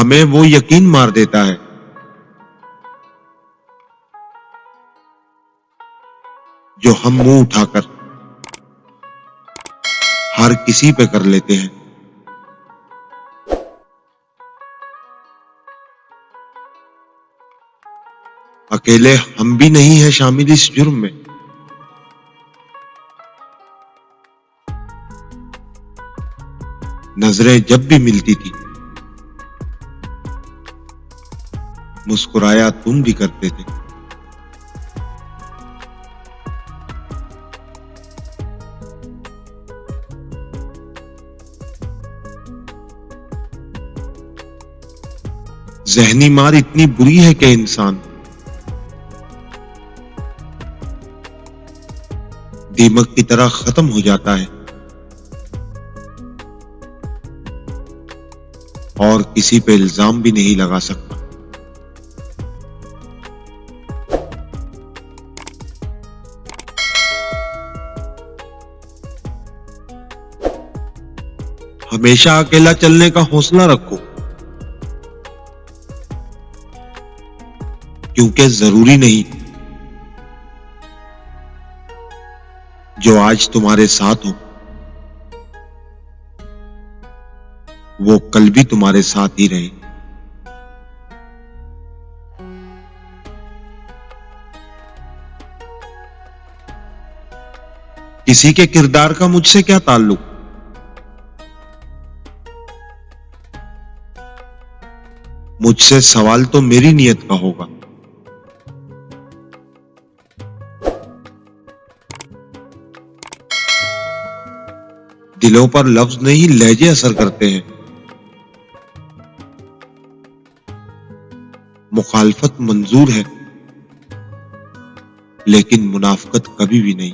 हमें वो यकीन मार देता है जो हम मुंह उठाकर हर किसी पे कर लेते हैं। अकेले हम भी नहीं है शामिल इस जुर्म में। नजरें जब भी मिलती थी मुस्कुराया तुम भी करते थे। जहनी मार इतनी बुरी है कि इंसान दीमक की तरह खत्म हो जाता है और किसी पे इल्जाम भी नहीं लगा सकता। हमेशा अकेला चलने का हौसला रखो, क्योंकि जरूरी नहीं जो आज तुम्हारे साथ हो वो कल भी तुम्हारे साथ ही रहे। किसी के किरदार का मुझसे क्या ताल्लुक, मुझसे सवाल तो मेरी नियत का होगा। दिलों पर लफ्ज नहीं लहजे असर करते हैं। मुखालफत मंजूर है लेकिन मुनाफकत कभी भी नहीं।